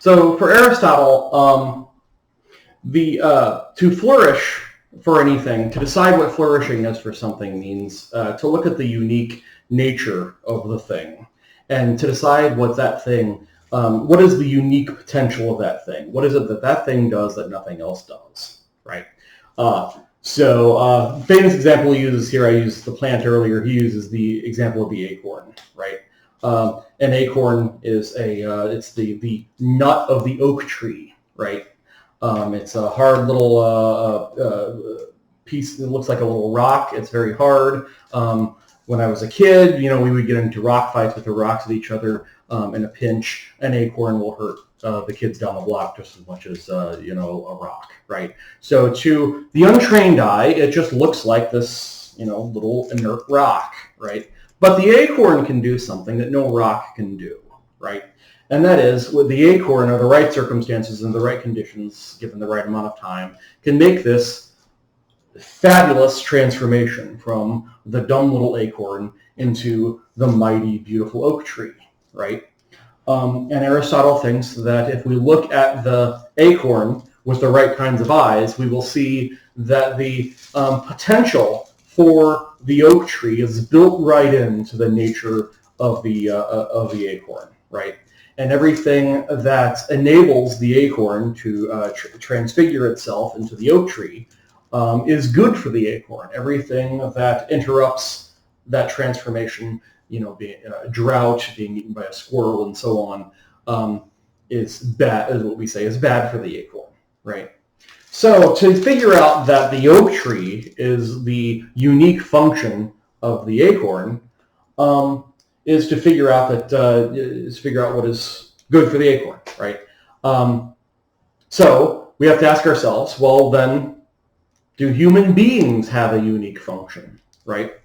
So for Aristotle, to flourish for anything, to decide what flourishing is for something means to look at the unique nature of the thing and to decide what that thing, what is the unique potential of that thing? What is it that that thing does that nothing else does, right? Famous example he uses here, I used the plant earlier, he uses the example of the acorn, right? An acorn is it's the nut of the oak tree, right? It's a hard little piece. It looks like a little rock. It's very hard. When I was a kid, we would get into rock fights with the rocks at each other. In a pinch, an acorn will hurt the kids down the block just as much as a rock, right? So to the untrained eye, it just looks like this little inert rock, right? But the acorn can do something that no rock can do, right? And that is, with the acorn, or the right circumstances and the right conditions, given the right amount of time, can make this fabulous transformation from the dumb little acorn into the mighty, beautiful oak tree, right? And Aristotle thinks that if we look at the acorn with the right kinds of eyes, we will see that the potential for the oak tree is built right into the nature of the acorn, right? And everything that enables the acorn to transfigure itself into the oak tree is good for the acorn. Everything that interrupts that transformation, being drought, being eaten by a squirrel, and so on, is bad. Is what we say is bad for the acorn, right? So to figure out that the oak tree is the unique function of the acorn, is to figure out what is good for the acorn, right? So we have to ask ourselves, well, then, do human beings have a unique function, right?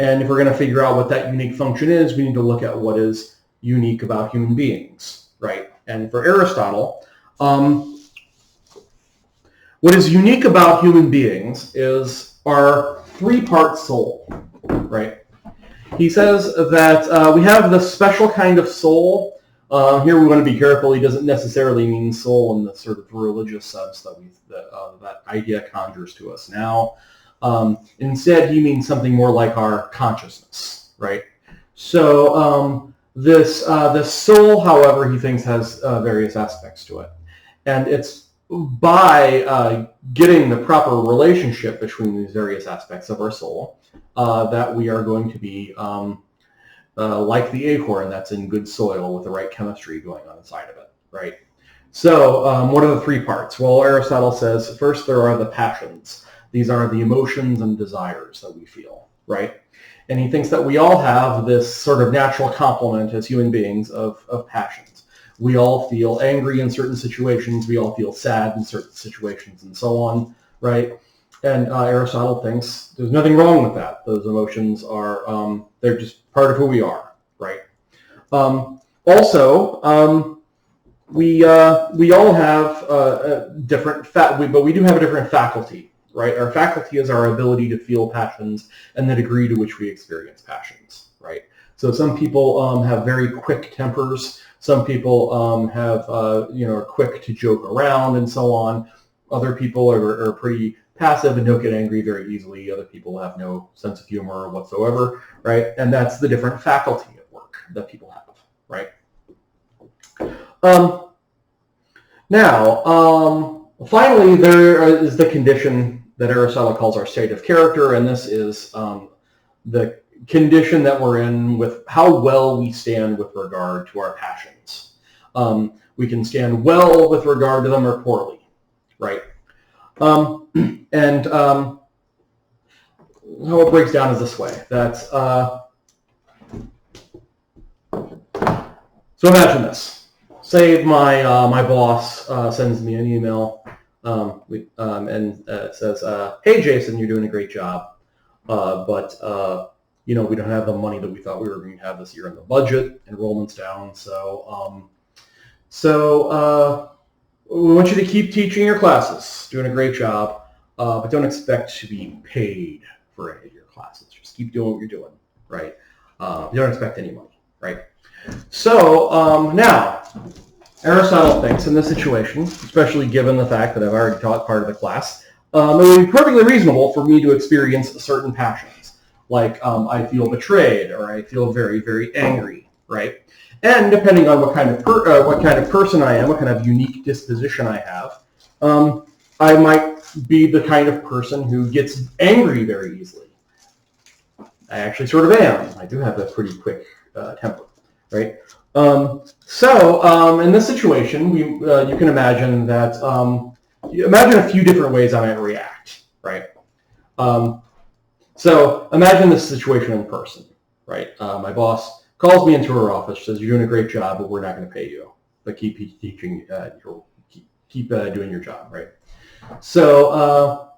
And if we're going to figure out what that unique function is, we need to look at what is unique about human beings, right? And for Aristotle, what is unique about human beings is our three-part soul, right? He says that we have this special kind of soul. Here we want to be careful. He doesn't necessarily mean soul in the sort of religious sense that idea conjures to us now. Instead, he means something more like our consciousness, right? So this soul, however, he thinks has various aspects to it. And it's by getting the proper relationship between these various aspects of our soul that we are going to be like the acorn that's in good soil with the right chemistry going on inside of it, right? So what are the three parts? Well, Aristotle says, first there are the passions. These are the emotions and desires that we feel, right? And he thinks that we all have this sort of natural complement as human beings of passions. We all feel angry in certain situations. We all feel sad in certain situations and so on, right? And Aristotle thinks there's nothing wrong with that. Those emotions are, they're just part of who we are, right? We all have different, but we do have a different faculty, right? Our faculty is our ability to feel passions and the degree to which we experience passions, right? So some people have very quick tempers. Some people are quick to joke around and so on. Other people are pretty passive and don't get angry very easily. Other people have no sense of humor whatsoever, right? And that's the different faculty at work that people have, right? Finally, there is the condition that Aristotle calls our state of character, and this is the condition that we're in with how well we stand with regard to our passions. We can stand well with regard to them or poorly, right? How it breaks down is this way. That's so imagine this. Say my boss sends me an email and says, "Hey Jason, you're doing a great job, but we don't have the money that we thought we were going to have this year in the budget. Enrollment's down, so we want you to keep teaching your classes, doing a great job, but don't expect to be paid for any of your classes. Just keep doing what you're doing, right? You don't expect any money, right?" So now, Aristotle thinks in this situation, especially given the fact that I've already taught part of the class, it would be perfectly reasonable for me to experience certain passions, like I feel betrayed or I feel very, very angry, right? And depending on what kind of person I am, what kind of unique disposition I have, I might be the kind of person who gets angry very easily. I actually sort of am. I do have a pretty quick temper, right? In this situation, you can imagine that, imagine a few different ways I might react, right? So imagine this situation in person, right? My boss calls me into her office, says, "You're doing a great job, but we're not going to pay you. But keep teaching, keep doing your job," right? So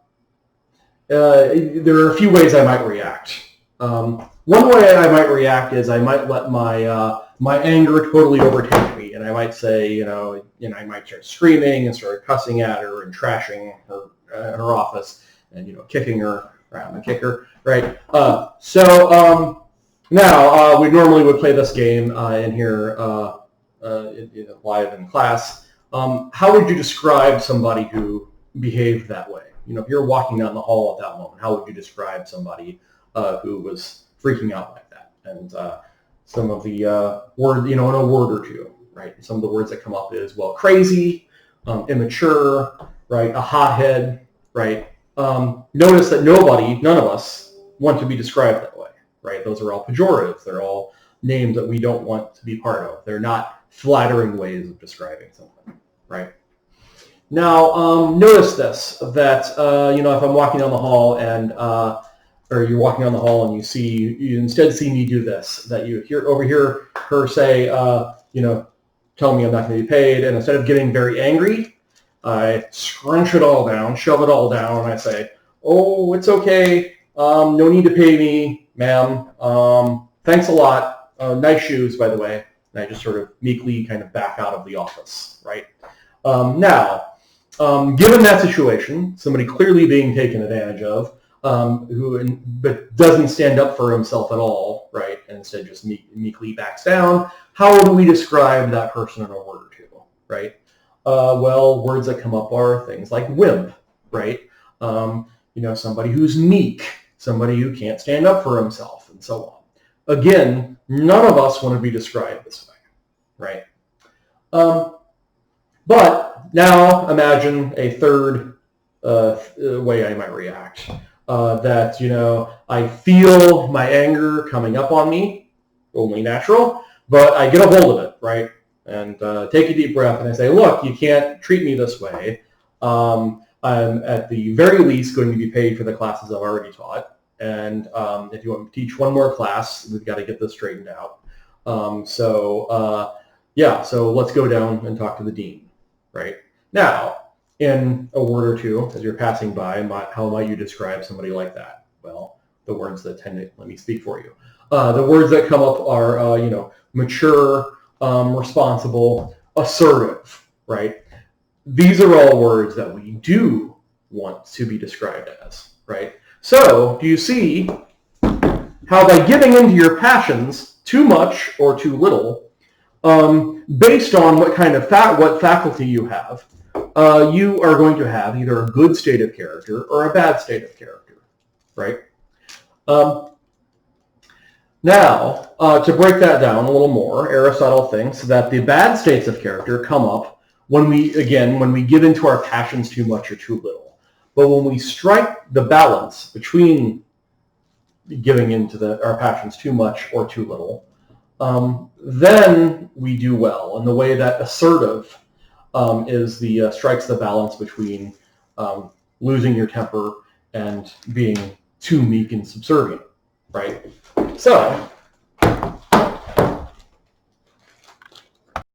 there are a few ways I might react. One way I might react is I might let my anger totally overtake me, and I might say, I might start screaming and start cussing at her and trashing her office, and kicking her around the kicker, right? Now we normally would play this game in here live in class. How would you describe somebody who behaved that way? If you're walking down the hall at that moment, how would you describe somebody who was freaking out like that? And some of the words, in a word or two, right? Some of the words that come up is, well, crazy, immature, right? A hothead, right? Notice that none of us want to be described that way, right? Those are all pejorative. They're all names that we don't want to be part of. They're not flattering ways of describing something, right? Now, notice this, that, if I'm walking down the hall and or you're walking down the hall and you instead see me do this, that you overhear her say, tell me I'm not going to be paid, and instead of getting very angry, I scrunch it all down, shove it all down, and I say, "Oh, it's okay, no need to pay me, ma'am, thanks a lot, nice shoes, by the way," and I just sort of meekly kind of back out of the office, right? Given that situation, somebody clearly being taken advantage of, but doesn't stand up for himself at all, right? And instead just meekly backs down. How do we describe that person in a word or two, right? Well, words that come up are things like wimp, right? Somebody who's meek, somebody who can't stand up for himself, and so on. Again, none of us want to be described this way, right? But now imagine a third way I might react. That, I feel my anger coming up on me, only natural, but I get a hold of it, right? And take a deep breath and I say, "Look, you can't treat me this way. I'm at the very least going to be paid for the classes I've already taught. And if you want me to teach one more class, we've got to get this straightened out. So let's go down and talk to the dean," right? Now, in a word or two, as you're passing by, how might you describe somebody like that? Well, the words that let me speak for you. The words that come up are, mature, responsible, assertive, right? These are all words that we do want to be described as, right? So, do you see how by giving into your passions too much or too little, based on what kind of what faculty you have, you are going to have either a good state of character or a bad state of character, right? Now, to break that down a little more, Aristotle thinks that the bad states of character come up when we give into our passions too much or too little. But when we strike the balance between giving into our passions too much or too little, then we do well. And the way that assertive is strikes the balance between losing your temper and being too meek and subservient, right? So